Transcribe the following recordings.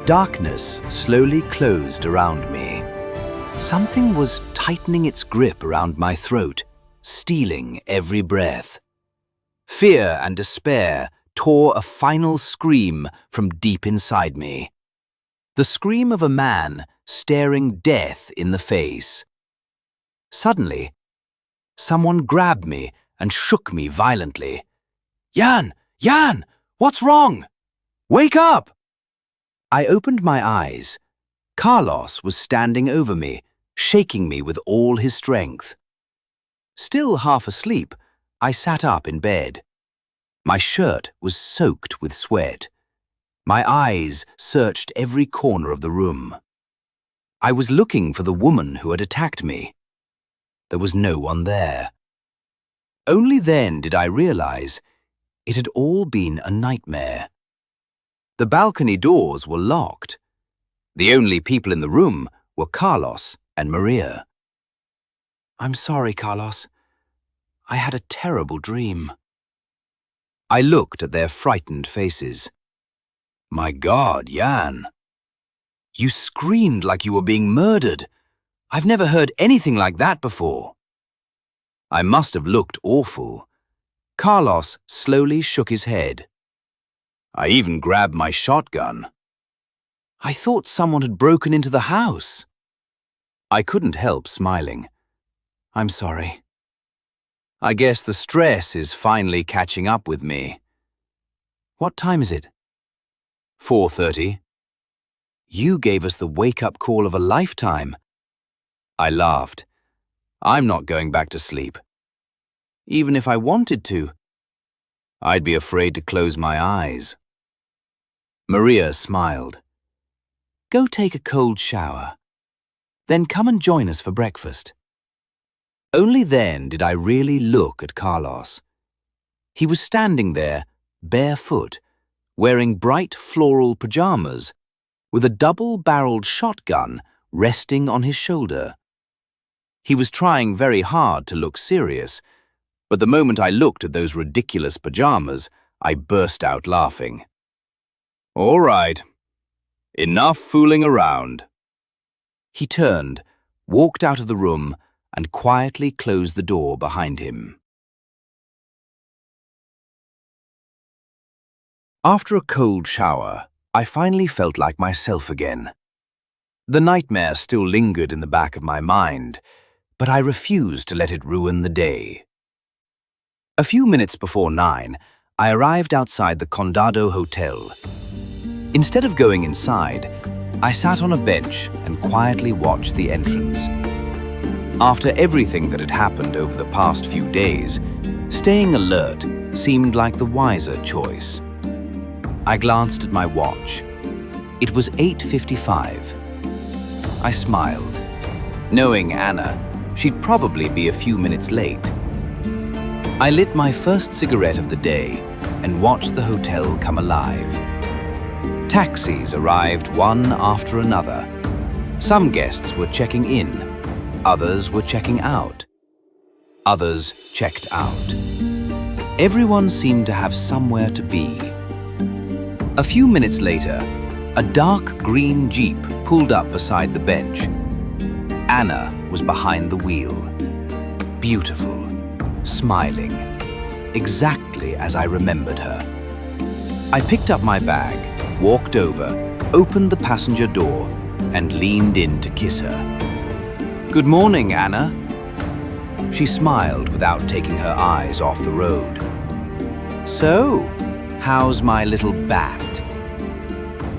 Darkness slowly closed around me. Something was tightening its grip around my throat, stealing every breath. Fear and despair tore a final scream from deep inside me. The scream of a man staring death in the face. Suddenly, someone grabbed me and shook me violently. "Jan! Jan! What's wrong? Wake up!" I opened my eyes. Carlos was standing over me, shaking me with all his strength. Still half asleep, I sat up in bed. My shirt was soaked with sweat. My eyes searched every corner of the room. I was looking for the woman who had attacked me. There was no one there. Only then did I realize it had all been a nightmare. The balcony doors were locked. The only people in the room were Carlos and Maria. "I'm sorry, Carlos. I had a terrible dream." I looked at their frightened faces. "My God, Jan. You screamed like you were being murdered. I've never heard anything like that before." I must have looked awful. Carlos slowly shook his head. "I even grabbed my shotgun. I thought someone had broken into the house." I couldn't help smiling. "I'm sorry. I guess the stress is finally catching up with me." "What time is it?" 4:30. "You gave us the wake-up call of a lifetime." I laughed. "I'm not going back to sleep. Even if I wanted to, I'd be afraid to close my eyes." Maria smiled. "Go take a cold shower. Then come and join us for breakfast." Only then did I really look at Carlos. He was standing there, barefoot, wearing bright floral pajamas, with a double-barreled shotgun resting on his shoulder. He was trying very hard to look serious, but the moment I looked at those ridiculous pajamas, I burst out laughing. "All right. Enough fooling around." He turned, walked out of the room, and quietly closed the door behind him. After a cold shower, I finally felt like myself again. The nightmare still lingered in the back of my mind, but I refused to let it ruin the day. A few minutes before 9, I arrived outside the Condado Hotel. Instead of going inside, I sat on a bench and quietly watched the entrance. After everything that had happened over the past few days, staying alert seemed like the wiser choice. I glanced at my watch. It was 8:55. I smiled. Knowing Anna, she'd probably be a few minutes late. I lit my first cigarette of the day and watched the hotel come alive. Taxis arrived one after another. Some guests were checking in, others were checking out. Others checked out. Everyone seemed to have somewhere to be. A few minutes later, a dark green Jeep pulled up beside the bench. Anna was behind the wheel. Beautiful, smiling, exactly as I remembered her. I picked up my bag, walked over, opened the passenger door, and leaned in to kiss her. "Good morning, Anna." She smiled without taking her eyes off the road. "So, how's my little bat?"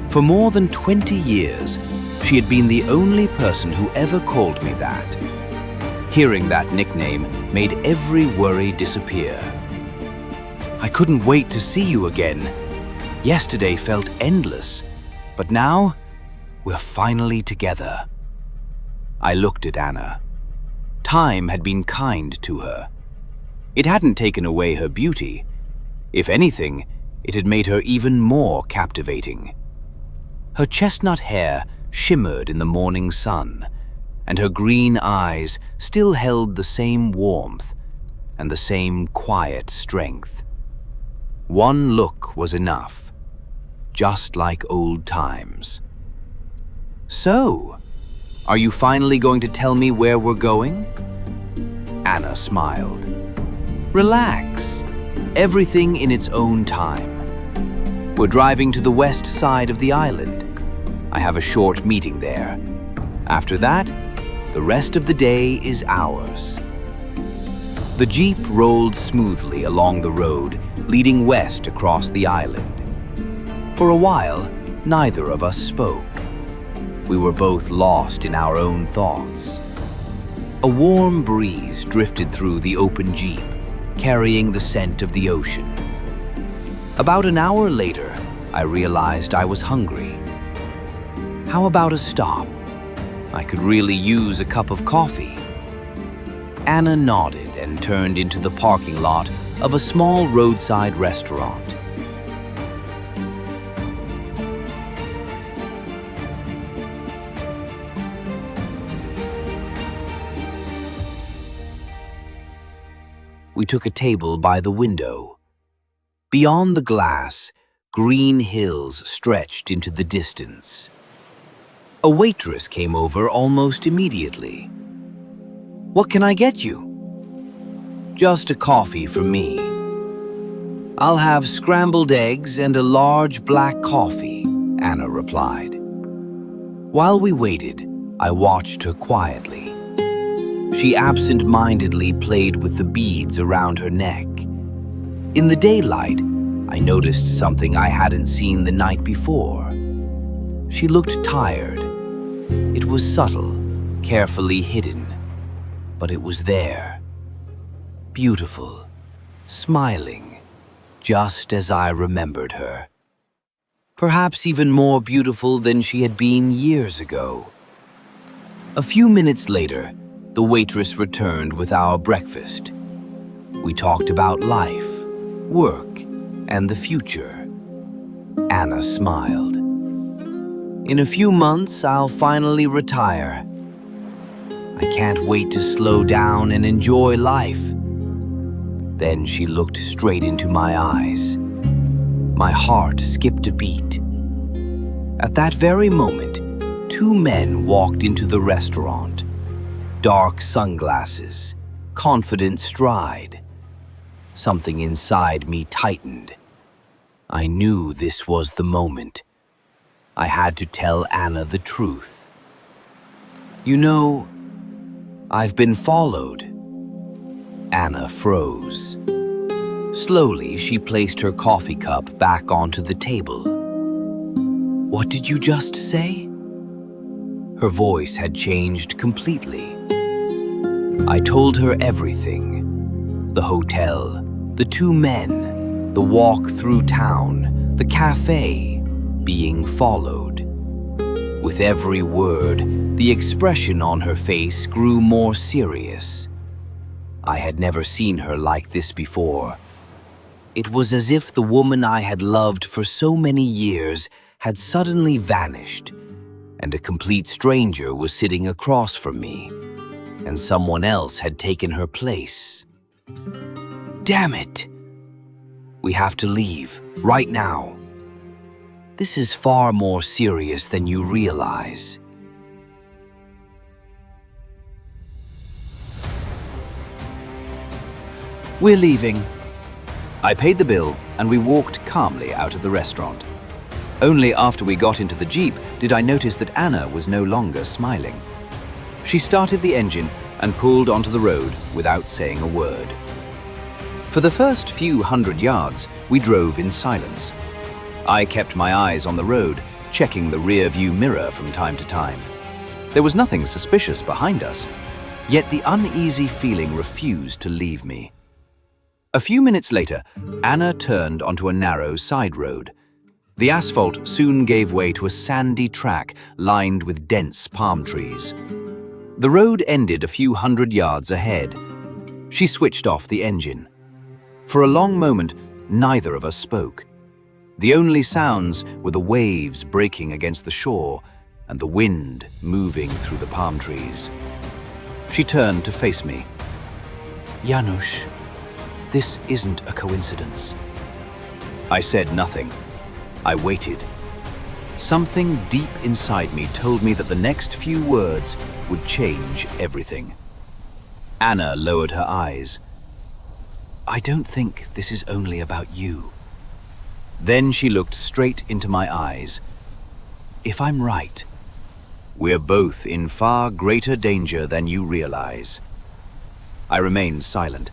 For more than 20 years, she had been the only person who ever called me that. Hearing that nickname made every worry disappear. "I couldn't wait to see you again. Yesterday felt endless, but now we're finally together." I looked at Anna. Time had been kind to her. It hadn't taken away her beauty. If anything, it had made her even more captivating. Her chestnut hair shimmered in the morning sun, and her green eyes still held the same warmth and the same quiet strength. One look was enough, just like old times. So, are you finally going to tell me where we're going? Anna smiled. Relax. Everything in its own time. We're driving to the west side of the island. I have a short meeting there. After that, the rest of the day is ours. The Jeep rolled smoothly along the road, leading west across the island. For a while, neither of us spoke. We were both lost in our own thoughts. A warm breeze drifted through the open Jeep, carrying the scent of the ocean. About an hour later, I realized I was hungry. How about a stop? I could really use a cup of coffee. Anna nodded and turned into the parking lot of a small roadside restaurant. We took a table by the window. Beyond the glass, green hills stretched into the distance. A waitress came over almost immediately. What can I get you? Just a coffee for me. I'll have scrambled eggs and a large black coffee, Anna replied. While we waited, I watched her quietly. She absent-mindedly played with the beads around her neck. In the daylight, I noticed something I hadn't seen the night before. She looked tired. It was subtle, carefully hidden, but it was there. Beautiful, smiling, just as I remembered her. Perhaps even more beautiful than she had been years ago. A few minutes later, the waitress returned with our breakfast. We talked about life, work, and the future. Anna smiled. In a few months, I'll finally retire. I can't wait to slow down and enjoy life. Then she looked straight into my eyes. My heart skipped a beat. At that very moment, two men walked into the restaurant. Dark sunglasses, confident stride. Something inside me tightened. I knew this was the moment. I had to tell Anna the truth. You know, I've been followed. Anna froze. Slowly, she placed her coffee cup back onto the table. What did you just say? Her voice had changed completely. I told her everything. The hotel, the two men, the walk through town, the cafe, being followed. With every word, the expression on her face grew more serious. I had never seen her like this before. It was as if the woman I had loved for so many years had suddenly vanished, and a complete stranger was sitting across from me, and someone else had taken her place. Damn it! We have to leave, right now. This is far more serious than you realize. We're leaving. I paid the bill and we walked calmly out of the restaurant. Only after we got into the Jeep did I notice that Anna was no longer smiling. She started the engine and pulled onto the road without saying a word. For the first few hundred yards, we drove in silence. I kept my eyes on the road, checking the rear-view mirror from time to time. There was nothing suspicious behind us, yet the uneasy feeling refused to leave me. A few minutes later, Anna turned onto a narrow side road. The asphalt soon gave way to a sandy track lined with dense palm trees. The road ended a few hundred yards ahead. She switched off the engine. For a long moment, neither of us spoke. The only sounds were the waves breaking against the shore and the wind moving through the palm trees. She turned to face me. Janusz, this isn't a coincidence. I said nothing. I waited. Something deep inside me told me that the next few words would change everything. Anna lowered her eyes. "I don't think this is only about you." Then she looked straight into my eyes. "If I'm right, we're both in far greater danger than you realize." I remained silent.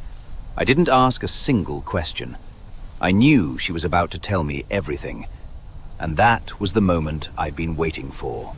I didn't ask a single question. I knew she was about to tell me everything, and that was the moment I'd been waiting for.